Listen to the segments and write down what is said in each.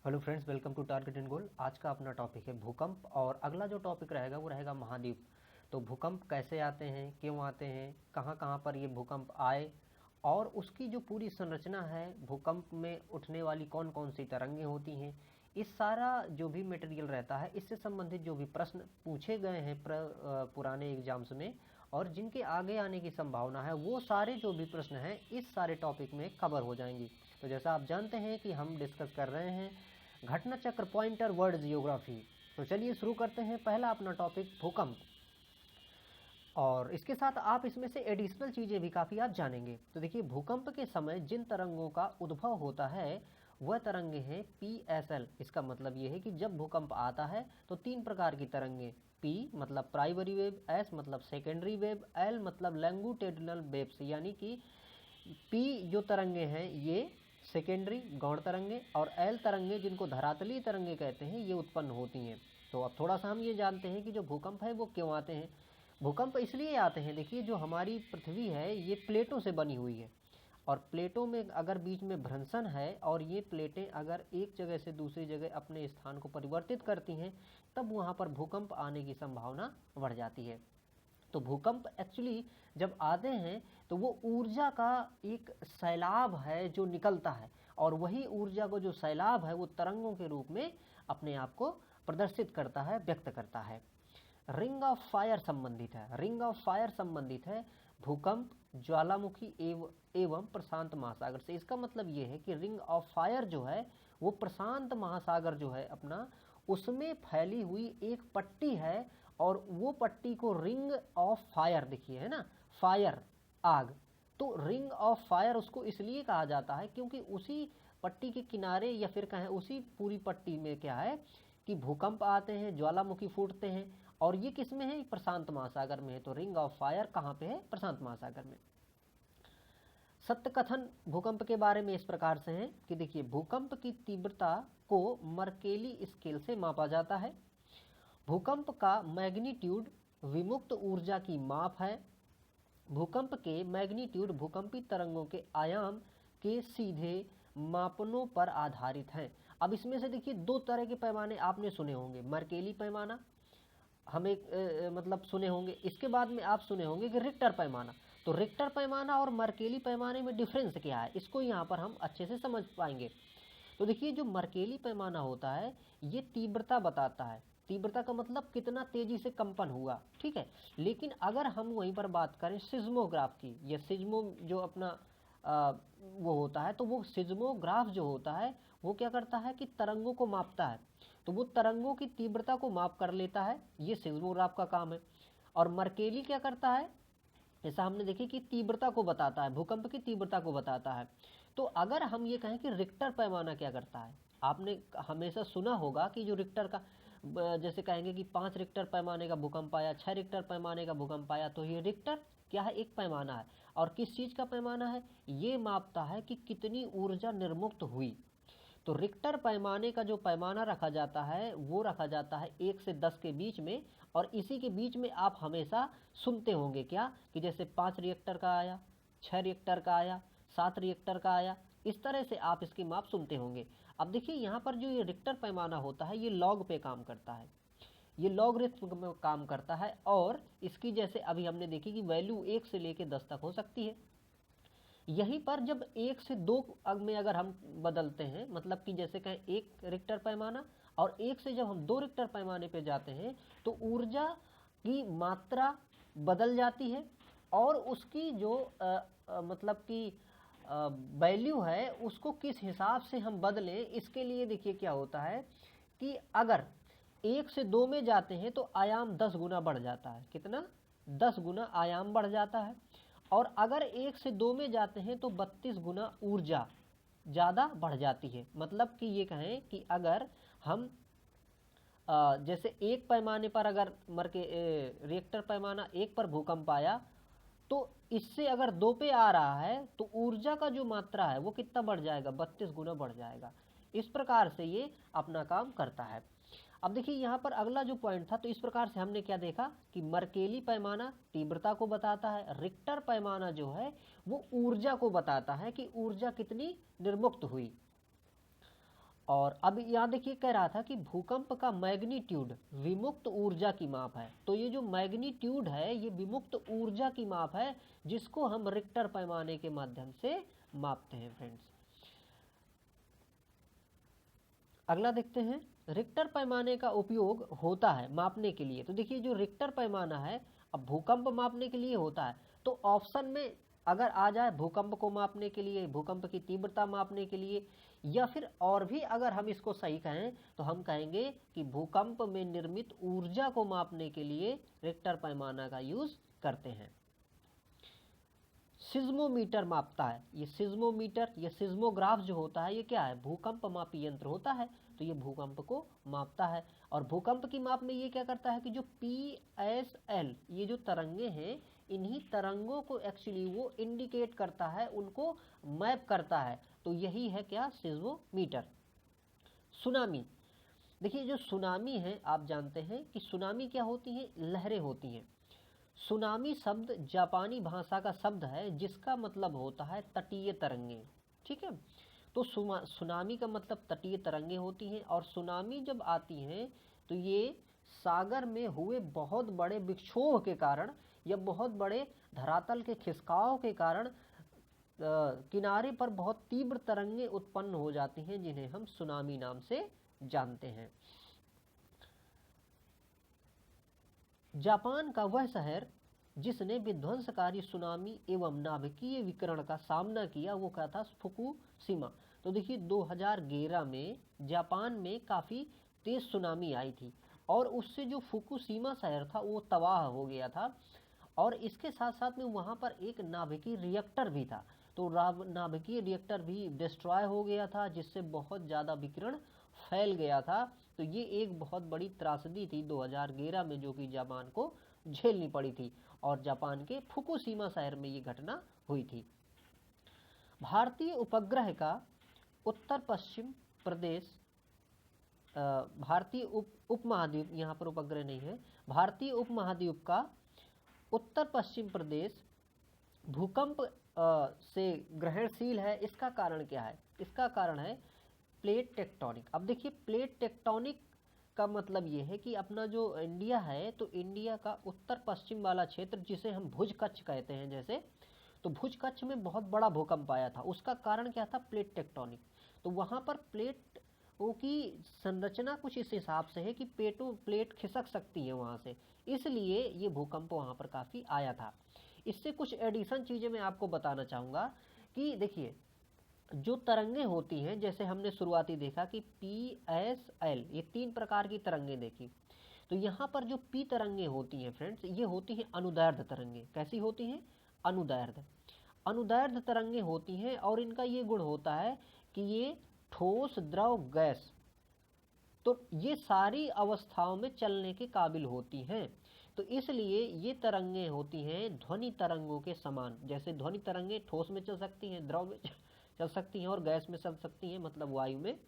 Hello friends, welcome to target and goal. आज का अपना टॉपिक है भूकंप और अगला जो टॉपिक रहेगा वो रहेगा महाद्वीप। तो भूकंप कैसे आते हैं, क्यों आते हैं, कहाँ कहाँ पर ये भूकंप आए और उसकी जो पूरी संरचना है, भूकंप में उठने वाली कौन कौन सी तरंगें होती हैं, इस सारा जो भी मटेरियल रहता है इससे संबंधित जो भी प्रश्न पूछे गए हैं पुराने एग्जाम्स में और जिनके आगे आने की संभावना है, वो सारे जो भी प्रश्न हैं इस सारे टॉपिक में कवर हो जाएंगी। तो जैसा आप जानते हैं कि हम डिस्कस कर रहे हैं घटना चक्र पॉइंटर वर्ड जियोग्राफी। तो चलिए शुरू करते हैं। पहला अपना टॉपिक भूकंप, और इसके साथ आप इसमें से एडिशनल चीज़ें भी काफ़ी आप जानेंगे। तो देखिए, भूकंप के समय जिन तरंगों का उद्भव होता है वह तरंगे हैं PSL। इसका मतलब ये है कि जब भूकंप आता है तो तीन प्रकार की तरंगे, P मतलब प्राइमरी वेव, S मतलब सेकेंडरी वेव, L मतलब लैंगूटेडिनल वेव्स, यानी कि P जो तरंगे हैं ये सेकेंडरी गौण तरंगे और L तरंगे जिनको धरातलीय तरंगे कहते हैं ये उत्पन्न होती हैं। तो अब थोड़ा सा हम ये जानते हैं कि जो भूकंप है वो क्यों आते हैं। भूकंप इसलिए आते हैं, देखिए जो हमारी पृथ्वी है ये प्लेटों से बनी हुई है और प्लेटों में अगर बीच में भ्रंशन है और ये प्लेटें अगर एक जगह से दूसरी जगह अपने स्थान को परिवर्तित करती हैं तब वहाँ पर भूकंप आने की संभावना बढ़ जाती है। तो भूकंप एक्चुअली जब आते हैं तो वो ऊर्जा का एक सैलाब है जो निकलता है और वही ऊर्जा को जो सैलाब है वो तरंगों के रूप में अपने आप को प्रदर्शित करता है, व्यक्त करता है। रिंग ऑफ फायर संबंधित है, रिंग ऑफ फायर संबंधित है भूकंप, ज्वालामुखी एवं प्रशांत महासागर से। इसका मतलब ये है कि रिंग ऑफ फायर जो है वो प्रशांत महासागर जो है अपना, उसमें फैली हुई एक पट्टी है और वो पट्टी को रिंग ऑफ फायर, देखिए है ना, फायर आग, तो रिंग ऑफ फायर उसको इसलिए कहा जाता है क्योंकि उसी पट्टी के किनारे या फिर कहें उसी पूरी पट्टी में क्या है कि भूकंप आते हैं, ज्वालामुखी फूटते हैं और ये किस में है, प्रशांत महासागर में है। तो रिंग ऑफ फायर कहाँ पे है, प्रशांत महासागर में। सत्य कथन भूकंप के बारे में इस प्रकार से है कि देखिए, भूकंप की तीव्रता को मर्केली स्केल से मापा जाता है। भूकंप का मैग्नीट्यूड विमुक्त ऊर्जा की माप है। भूकंप के मैग्नीट्यूड भूकंपी तरंगों के आयाम के सीधे मापनों पर आधारित हैं। अब इसमें से देखिए दो तरह के पैमाने आपने सुने होंगे, मर्केली पैमाना हम एक मतलब सुने होंगे, इसके बाद में आप सुने होंगे कि रिक्टर पैमाना। तो रिक्टर पैमाना और मर्केली पैमाने में डिफरेंस क्या है, इसको यहाँ पर हम अच्छे से समझ पाएंगे। तो देखिए, जो मर्केली पैमाना होता है ये तीव्रता बताता है, तीव्रता का मतलब कितना तेजी से कंपन हुआ, ठीक है। लेकिन अगर हम वहीं पर बात करें सिज्मोग्राफ की, या सिज्मो जो अपना वो होता है, तो वो सिज्मोग्राफ जो होता है वो क्या करता है कि तरंगों को मापता है, तो वो तरंगों की तीव्रता को माप कर लेता है, ये सिज्मोग्राफ का काम है। और मर्केली क्या करता है, जैसा हमने देखी कि तीव्रता को बताता है, भूकंप की तीव्रता को बताता है। तो अगर हम ये कहें कि रिक्टर पैमाना क्या करता है, आपने हमेशा सुना होगा कि जो रिक्टर का जैसे कहेंगे कि 5 रिक्टर पैमाने का भूकंप आया, 6 रिक्टर पैमाने का भूकंप आया, तो ये रिक्टर क्या है, एक पैमाना है। और किस चीज़ का पैमाना है, ये मापता है कि कितनी ऊर्जा निर्मुक्त हुई। तो रिक्टर पैमाने का जो पैमाना रखा जाता है वो रखा जाता है 1 से 10 के बीच में, और इसी के बीच में आप हमेशा सुनते होंगे क्या कि जैसे 5 रिएक्टर का आया, 6 रिएक्टर का आया, 7 रिएक्टर का आया, इस तरह से आप इसकी माप सुनते होंगे। अब देखिए यहाँ पर जो ये रिक्टर पैमाना होता है ये लॉग पे काम करता है, ये लॉगरिथम में काम करता है, और इसकी जैसे अभी हमने देखी कि वैल्यू 1 से लेके 10 तक हो सकती है। यहीं पर जब 1 से 2 में अगर हम बदलते हैं, मतलब कि जैसे कहें 1 रिक्टर पैमाना और 1 से जब हम 2 रिक्टर पैमाने पे जाते हैं तो ऊर्जा की मात्रा बदल जाती है और उसकी जो मतलब कि वैल्यू है उसको किस हिसाब से हम बदलें, इसके लिए देखिए क्या होता है कि अगर 1 से 2 में जाते हैं तो आयाम 10 गुना बढ़ जाता है, कितना, 10 गुना आयाम बढ़ जाता है। और अगर 1 से 2 में जाते हैं तो 32 गुना ऊर्जा ज़्यादा बढ़ जाती है। मतलब कि ये कहें कि अगर हम जैसे एक पैमाने पर अगर रिएक्टर पैमाना 1 पर भूकंप आया तो इससे अगर 2 पे आ रहा है तो ऊर्जा का जो मात्रा है वो कितना बढ़ जाएगा, 32 गुना बढ़ जाएगा। इस प्रकार से ये अपना काम करता है। अब देखिए यहाँ पर अगला जो पॉइंट था, तो इस प्रकार से हमने क्या देखा कि मर्केली पैमाना तीव्रता को बताता है, रिक्टर पैमाना जो है वो ऊर्जा को बताता है कि ऊर्जा कितनी निर्मुक्त हुई। और अब यहाँ देखिए कह रहा था कि भूकंप का मैग्नीट्यूड विमुक्त ऊर्जा की माप है। तो ये जो मैग्नीट्यूड है ये विमुक्त ऊर्जा की माप है, जिसको हम रिक्टर पैमाने के माध्यम से मापते हैं फ्रेंड्स। अगला देखते हैं, रिक्टर पैमाने का उपयोग होता है मापने के लिए। तो देखिए जो रिक्टर पैमाना है, अब भूकंप मापने के लिए होता है, तो ऑप्शन में अगर आ जाए भूकंप को मापने के लिए, भूकंप की तीव्रता मापने के लिए, या फिर और भी अगर हम इसको सही कहें तो हम कहेंगे कि भूकंप में निर्मित ऊर्जा को मापने के लिए रिक्टर पैमाना का यूज करते हैं। सिज्मोमीटर मापता है, ये सिज्मोमीटर, ये सिज्मोग्राफ जो होता है ये क्या है, भूकंप मापी यंत्र होता है। तो ये भूकंप को मापता है। और भूकंप की माप में ये क्या करता है कि जो PSL ये जो तरंगे हैं, इन्हीं तरंगों को एक्चुअली वो इंडिकेट करता है, उनको मैप करता है। तो यही है क्या, सिज्मोमीटर। सुनामी, देखिए जो सुनामी है आप जानते हैं कि सुनामी क्या होती है, लहरें होती हैं। सुनामी शब्द जापानी भाषा का शब्द है जिसका मतलब होता है तटीय तरंगे, ठीक है। तो सुनामी का मतलब तटीय तरंगे होती हैं। और सुनामी जब आती हैं तो ये सागर में हुए बहुत बड़े विक्षोभ के कारण या बहुत बड़े धरातल के खिसकाव के कारण किनारे पर बहुत तीव्र तरंगे उत्पन्न हो जाती हैं, जिन्हें हम सुनामी नाम से जानते हैं। जापान का वह शहर जिसने विध्वंसकारी सुनामी एवं नाभिकीय विकिरण का सामना किया वो क्या था, फुकुशिमा। तो देखिए 2011 में जापान में काफ़ी तेज सुनामी आई थी और उससे जो फुकुशिमा शहर था वो तबाह हो गया था। और इसके साथ साथ में वहाँ पर एक नाभिकीय रिएक्टर भी था, तो नाभिकीय रिएक्टर भी डिस्ट्रॉय हो गया था, जिससे बहुत ज़्यादा विकिरण फैल गया था। तो ये एक बहुत बड़ी त्रासदी थी 2011 में, जो कि जापान को झेलनी पड़ी थी। और जापान के फुकुशिमा शहर में ये घटना हुई थी। भारतीय उपग्रह का उत्तर पश्चिम प्रदेश, भारतीय उपमहाद्वीप, यहाँ पर उपग्रह नहीं है, भारतीय उपमहाद्वीप का उत्तर पश्चिम प्रदेश भूकंप से ग्रहणशील है। इसका कारण क्या है, इसका कारण है प्लेट टेक्टोनिक। अब देखिए प्लेट टेक्टोनिक का मतलब ये है कि अपना जो इंडिया है, तो इंडिया का उत्तर पश्चिम वाला क्षेत्र जिसे हम भुज कच्छ कहते हैं, जैसे तो भुज कच्छ में बहुत बड़ा भूकंप आया था। उसका कारण क्या था, प्लेट टेक्टोनिक। तो वहाँ पर प्लेटों की संरचना कुछ इस हिसाब से है कि प्लेट खिसक सकती है वहाँ से, इसलिए ये भूकंप वहाँ पर काफ़ी आया था। इससे कुछ एडिशन चीज़ें मैं आपको बताना चाहूँगा कि देखिए जो तरंगे होती हैं, जैसे हमने शुरुआती देखा कि PSL, ये 3 प्रकार की तरंगे देखी। तो यहाँ पर जो P तरंगे होती हैं फ्रेंड्स, ये होती हैं अनुदैर्ध्य तरंगे। कैसी होती हैं, अनुदैर्ध्य। अनुदैर्ध्य तरंगे होती हैं और इनका ये गुण होता है कि ये ठोस, द्रव, गैस, तो ये सारी अवस्थाओं में चलने के काबिल होती हैं। तो इसलिए ये तरंगे होती हैं ध्वनि तरंगों के समान। जैसे ध्वनि तरंगे ठोस में चल सकती हैं, द्रव में चल सकती हैं और गैस में चल सकती हैं, मतलब वायु में।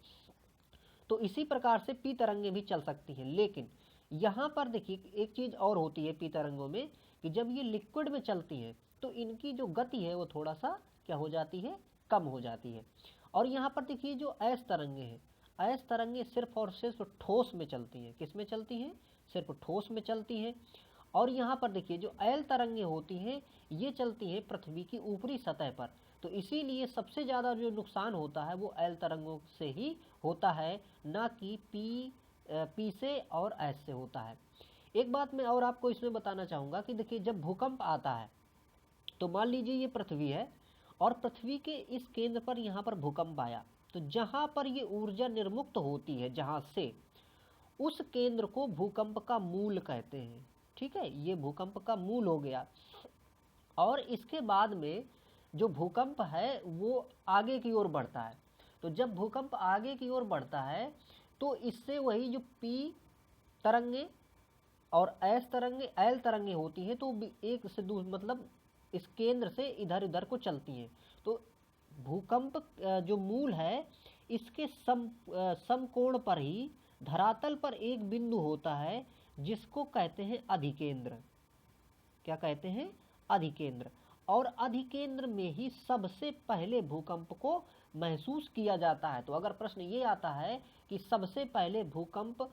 तो इसी प्रकार से पी तरंगे भी चल सकती हैं। लेकिन यहाँ पर देखिए एक चीज़ और होती है पी तरंगों में, कि जब ये लिक्विड में चलती हैं तो इनकी जो गति है वो थोड़ा सा क्या हो जाती है, कम हो जाती है। और यहाँ पर देखिए जो ऐस तरंगे हैं, ऐस तरंगे सिर्फ और सिर्फ ठोस में चलती हैं। किस में चलती हैं, सिर्फ ठोस में चलती हैं। और यहाँ पर देखिए जो एल तरंगे होती हैं ये चलती हैं पृथ्वी की ऊपरी सतह पर। तो इसीलिए सबसे ज़्यादा जो नुकसान होता है वो एल तरंगों से ही होता है, ना कि पी से और एस से होता है। एक बात मैं और आपको इसमें बताना चाहूँगा कि देखिए जब भूकंप आता है तो मान लीजिए ये पृथ्वी है और पृथ्वी के इस केंद्र पर यहाँ पर भूकंप आया, तो जहाँ पर ये ऊर्जा निर्मुक्त होती है जहाँ से, उस केंद्र को भूकंप का मूल कहते हैं। ठीक है, ये भूकंप का मूल हो गया। और इसके बाद में जो भूकंप है वो आगे की ओर बढ़ता है। तो जब भूकंप आगे की ओर बढ़ता है तो इससे वही जो पी तरंगे और एस तरंगे, एल तरंगे होती हैं, तो एक से दूसरे मतलब इस केंद्र से इधर उधर को चलती हैं। तो भूकंप जो मूल है इसके समकोण पर ही धरातल पर एक बिंदु होता है जिसको कहते हैं अधिकेंद्र। क्या कहते हैं, अधिकेंद्र। और अधिकेंद्र में ही सबसे पहले भूकंप को महसूस किया जाता है। तो अगर प्रश्न ये आता है कि सबसे पहले भूकंप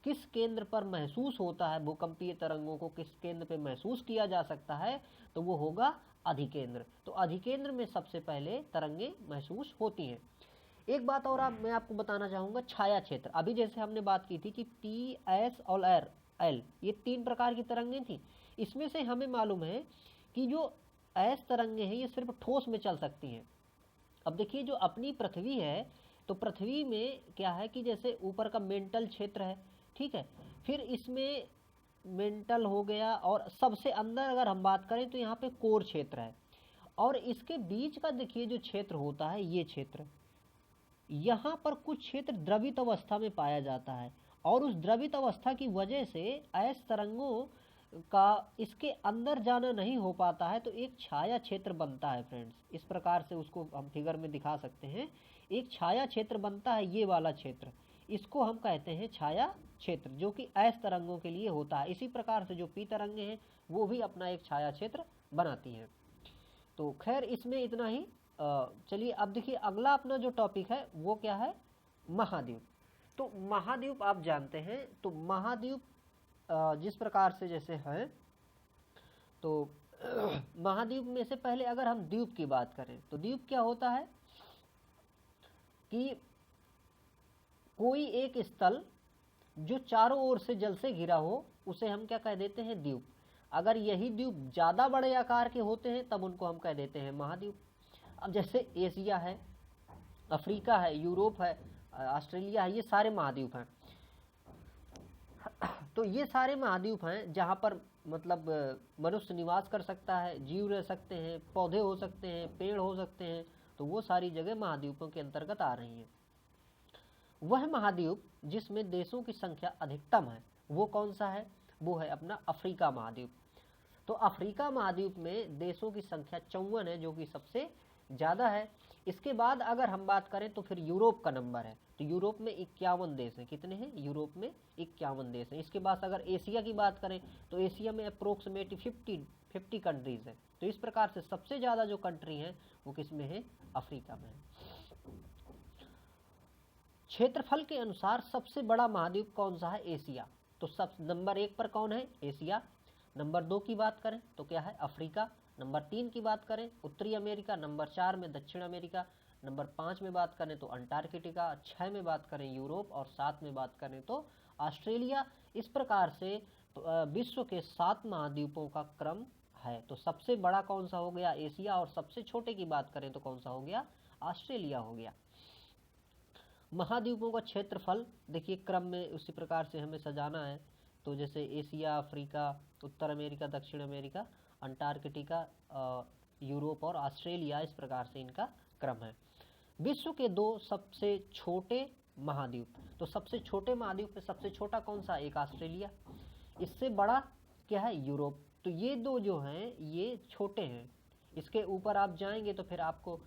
किस केंद्र पर महसूस होता है, भूकंपीय तरंगों को किस केंद्र पे महसूस किया जा सकता है, तो वो होगा अधिकेंद्र। तो अधिकेंद्र में सबसे पहले तरंगे महसूस होती हैं। एक बात और मैं आपको बताना चाहूँगा, छाया क्षेत्र। अभी जैसे हमने बात की थी कि टी, एस और एल, ये 3 प्रकार की तरंगें थी। इसमें से हमें मालूम है कि जो एस तरंगे हैं ये सिर्फ ठोस में चल सकती हैं। अब देखिए जो अपनी पृथ्वी है, तो पृथ्वी में क्या है कि जैसे ऊपर का मेंटल क्षेत्र है, ठीक है, फिर इसमें मेंटल हो गया, और सबसे अंदर अगर हम बात करें तो यहाँ पे कोर क्षेत्र है, और इसके बीच का देखिए जो क्षेत्र होता है, ये क्षेत्र, यहाँ पर कुछ क्षेत्र द्रवित अवस्था में पाया जाता है, और उस द्रवित अवस्था की वजह से ऐस तरंगों का इसके अंदर जाना नहीं हो पाता है, तो एक छाया क्षेत्र बनता है फ्रेंड्स। इस प्रकार से उसको हम फिगर में दिखा सकते हैं, एक छाया क्षेत्र बनता है, ये वाला क्षेत्र, इसको हम कहते हैं छाया क्षेत्र, जो कि ऐस तरंगों के लिए होता है। इसी प्रकार से जो पी तरंगे हैं वो भी अपना एक छाया क्षेत्र बनाती हैं। तो खैर इसमें इतना ही। चलिए अब देखिए अगला अपना जो टॉपिक है वो क्या है, महाद्वीप। तो महाद्वीप आप जानते हैं, तो महाद्वीप जिस प्रकार से जैसे है, तो महाद्वीप में से पहले अगर हम द्वीप की बात करें, तो द्वीप क्या होता है कि कोई एक स्थल जो चारों ओर से जल से घिरा हो, उसे हम क्या कह देते हैं, द्वीप। अगर यही द्वीप ज़्यादा बड़े आकार के होते हैं तब उनको हम कह देते हैं महाद्वीप। अब जैसे एशिया है, अफ्रीका है, यूरोप है, ऑस्ट्रेलिया है, ये सारे महाद्वीप हैं। तो ये सारे महाद्वीप हैं जहाँ पर मतलब मनुष्य निवास कर सकता है, जीव रह सकते हैं, पौधे हो सकते हैं, पेड़ हो सकते हैं, तो वो सारी जगह महाद्वीपों के अंतर्गत आ रही हैं। वह महाद्वीप जिसमें देशों की संख्या अधिकतम है वो कौन सा है, वो है अपना अफ्रीका महाद्वीप। तो अफ्रीका महाद्वीप में देशों की संख्या 54 है, जो कि सबसे ज़्यादा है। इसके बाद अगर हम बात करें तो फिर यूरोप का नंबर है, तो यूरोप में 51 देश हैं। कितने हैं, यूरोप में 51 देश हैं। इसके बाद अगर एशिया की बात करें तो एशिया में अप्रोक्सीमेटली 50 कंट्रीज़ हैं। तो इस प्रकार से सबसे ज़्यादा जो कंट्री हैं वो किस में है, अफ्रीका में है। क्षेत्रफल के अनुसार सबसे बड़ा महाद्वीप कौन सा है, एशिया। तो सब नंबर 1 पर कौन है, एशिया। नंबर 2 की बात करें तो क्या है, अफ्रीका। नंबर 3 की बात करें उत्तरी अमेरिका। नंबर 4 में दक्षिण अमेरिका। नंबर 5 में बात करें तो अंटार्कटिका। 6 में बात करें यूरोप, और 7 में बात करें तो ऑस्ट्रेलिया। इस प्रकार से तो विश्व के 7 महाद्वीपों का क्रम है। तो सबसे बड़ा कौन सा हो गया, एशिया, और सबसे छोटे की बात करें तो कौन सा हो गया, ऑस्ट्रेलिया हो गया। महाद्वीपों का क्षेत्रफल देखिए क्रम में उसी प्रकार से हमें सजाना है। तो जैसे एशिया, अफ्रीका, उत्तर अमेरिका, दक्षिण अमेरिका, अंटार्कटिका, यूरोप और ऑस्ट्रेलिया, इस प्रकार से इनका क्रम है। विश्व के 2 सबसे छोटे महाद्वीप। तो सबसे छोटे महाद्वीप में सबसे छोटा कौन सा, एक ऑस्ट्रेलिया। इससे बड़ा क्या है, यूरोप। तो ये 2 जो हैं ये छोटे हैं। इसके ऊपर आप जाएंगे तो फिर आपको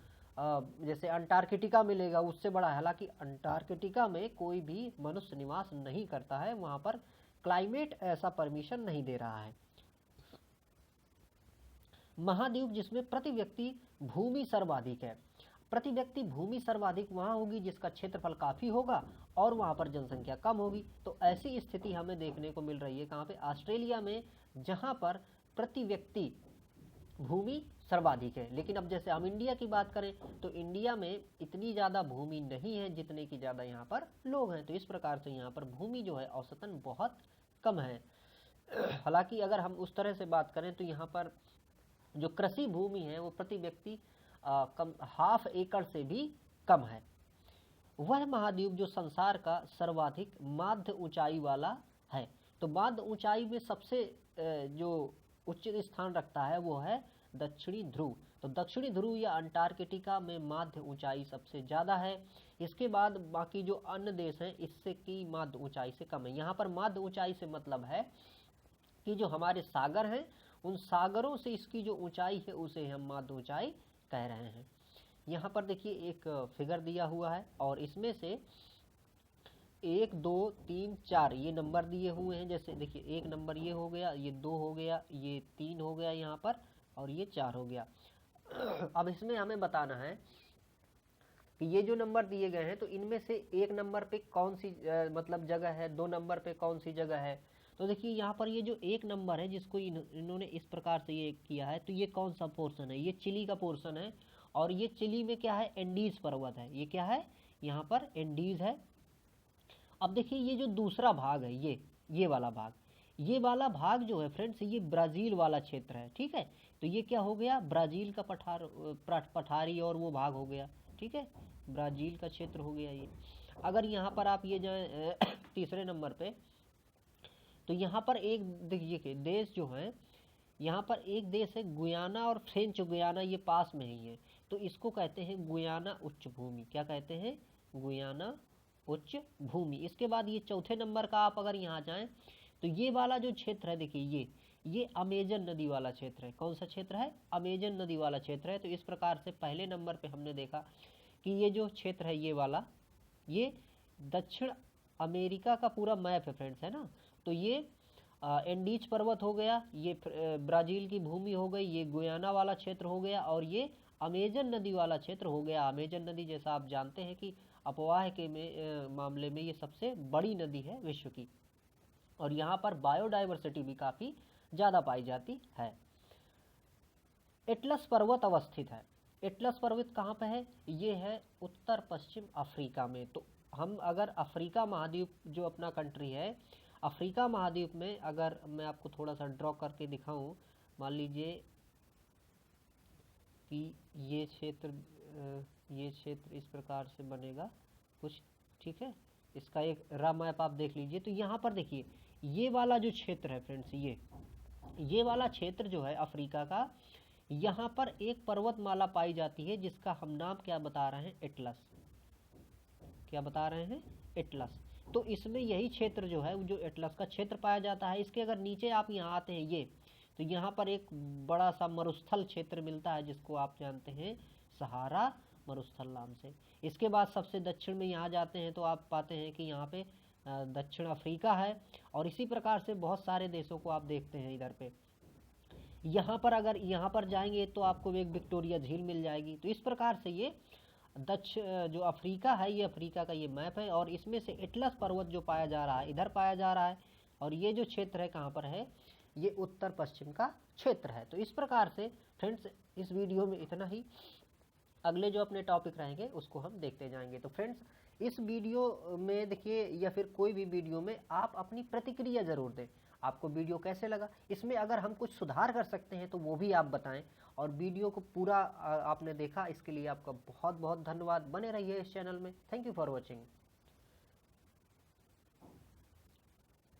जैसे अंटार्कटिका मिलेगा, उससे बड़ा है। हालांकि अंटार्कटिका में कोई भी मनुष्य निवास नहीं करता है, वहाँ पर क्लाइमेट ऐसा परमिशन नहीं दे रहा है। महाद्वीप जिसमें प्रति व्यक्ति भूमि सर्वाधिक है। प्रति व्यक्ति भूमि सर्वाधिक वहाँ होगी जिसका क्षेत्रफल काफ़ी होगा और वहाँ पर जनसंख्या कम होगी। तो ऐसी स्थिति हमें देखने को मिल रही है कहाँ पे, ऑस्ट्रेलिया में, जहाँ पर प्रति व्यक्ति भूमि सर्वाधिक है। लेकिन अब जैसे हम इंडिया की बात करें तो इंडिया में इतनी ज़्यादा भूमि नहीं है जितने की ज़्यादा यहाँ पर लोग हैं। तो इस प्रकार से यहाँ पर भूमि जो है औसतन बहुत कम है। हालांकि अगर हम उस तरह से बात करें तो यहाँ पर जो कृषि भूमि है वो प्रति व्यक्ति कम, ½ एकड़ से भी कम है। वह महाद्वीप जो संसार का सर्वाधिक माध्य ऊंचाई वाला है। तो माध्य ऊंचाई में सबसे जो उच्च स्थान रखता है वो है दक्षिणी ध्रुव। तो दक्षिणी ध्रुव या अंटार्कटिका में माध्य ऊंचाई सबसे ज़्यादा है। इसके बाद बाकी जो अन्य देश हैं इससे की माध्य ऊंचाई से कम है। यहाँ पर माध्य ऊंचाई से मतलब है कि जो हमारे सागर हैं उन सागरों से इसकी जो ऊंचाई है उसे हम माध्य ऊंचाई कह रहे हैं। यहाँ पर देखिए एक फिगर दिया हुआ है और इसमें से 1, 2, 3, 4 ये नंबर दिए हुए हैं। जैसे देखिए 1 नंबर ये हो गया, ये 2 हो गया, ये 3 हो गया यहाँ पर, और ये 4 हो गया। अब इसमें हमें बताना है कि ये जो नंबर दिए गए हैं तो इनमें से एक नंबर पे कौन सी मतलब जगह है, 2 नंबर पे कौन सी जगह है। तो देखिए यहाँ पर ये जो एक नंबर है जिसको इन्होंने इस प्रकार से ये किया है, तो ये कौन सा पोर्शन है, ये चिली का पोर्शन है। और ये चिली में क्या है, एंडीज पर्वत है। ये क्या है, यहाँ पर एंडीज है। अब देखिए ये जो दूसरा भाग है, ये वाला भाग, ये वाला भाग जो है फ्रेंड्स, ये ब्राज़ील वाला क्षेत्र है। ठीक है, तो ये क्या हो गया, ब्राज़ील का पठारी और वो भाग हो गया। ठीक है, ब्राज़ील का क्षेत्र हो गया ये। अगर यहाँ पर आप ये जाए तीसरे नंबर पे, तो यहाँ पर एक देखिए देश जो है, यहाँ पर एक देश है गुयाना और फ्रेंच गुयाना, ये पास में ही है। तो इसको कहते हैं गुयाना उच्च भूमि। क्या कहते हैं, गुयाना उच्च भूमि। इसके बाद ये चौथे नंबर का आप अगर यहाँ जाएं, तो ये वाला जो क्षेत्र है देखिए, ये अमेजन नदी वाला क्षेत्र है। कौन सा क्षेत्र है, अमेजन नदी वाला क्षेत्र है। तो इस प्रकार से पहले नंबर पे हमने देखा कि ये जो क्षेत्र है ये वाला, ये दक्षिण अमेरिका का पूरा मैप है फ्रेंड्स, है ना। तो ये एंडीज पर्वत हो गया, ये ब्राज़ील की भूमि हो गई, ये गुयाना वाला क्षेत्र हो गया, और ये अमेजन नदी वाला क्षेत्र हो गया। अमेजन नदी जैसा आप जानते हैं कि अपवाह के मामले में ये सबसे बड़ी नदी है विश्व की, और यहाँ पर बायोडाइवर्सिटी भी काफ़ी ज़्यादा पाई जाती है। एटलस पर्वत अवस्थित है। एटलस पर्वत कहाँ पे है, ये है उत्तर पश्चिम अफ्रीका में। तो हम अगर अफ्रीका महाद्वीप जो अपना कंट्री है, अफ्रीका महाद्वीप में अगर मैं आपको थोड़ा सा ड्रॉ करके दिखाऊं, मान लीजिए कि ये क्षेत्र इस प्रकार से बनेगा कुछ। ठीक है, इसका एक रा मैप आप देख लीजिए। तो यहाँ पर देखिए ये वाला जो क्षेत्र है फ्रेंड्स, ये वाला क्षेत्र जो है अफ्रीका का, यहाँ पर एक पर्वतमाला पाई जाती है जिसका हम नाम क्या बता रहे हैं, एटलस। क्या बता रहे हैं, एटलस। तो इसमें यही क्षेत्र जो है, जो एटलस का क्षेत्र पाया जाता है। इसके अगर नीचे आप यहाँ आते हैं ये, तो यहाँ पर एक बड़ा सा मरुस्थल क्षेत्र मिलता है जिसको आप जानते हैं सहारा मरुस्थल नाम से। इसके बाद सबसे दक्षिण में यहाँ जाते हैं तो आप पाते हैं कि यहाँ पे दक्षिण अफ्रीका है, और इसी प्रकार से बहुत सारे देशों को आप देखते हैं इधर पे। यहाँ पर अगर यहाँ पर जाएंगे तो आपको एक विक्टोरिया झील मिल जाएगी। तो इस प्रकार से ये जो अफ्रीका है, ये अफ्रीका का ये मैप है, और इसमें से एटलस पर्वत जो पाया जा रहा है इधर पाया जा रहा है, और ये जो क्षेत्र है कहाँ पर है, ये उत्तर पश्चिम का क्षेत्र है। तो इस प्रकार से फ्रेंड्स इस वीडियो में इतना ही। अगले जो अपने टॉपिक रहेंगे उसको हम देखते जाएंगे। तो फ्रेंड्स इस वीडियो में देखिए, या फिर कोई भी वीडियो में आप अपनी प्रतिक्रिया ज़रूर दें। आपको वीडियो कैसे लगा, इसमें अगर हम कुछ सुधार कर सकते हैं तो वो भी आप बताएं। और वीडियो को पूरा आपने देखा, इसके लिए आपका बहुत बहुत धन्यवाद। बने रहिए इस चैनल में। Thank you for watching.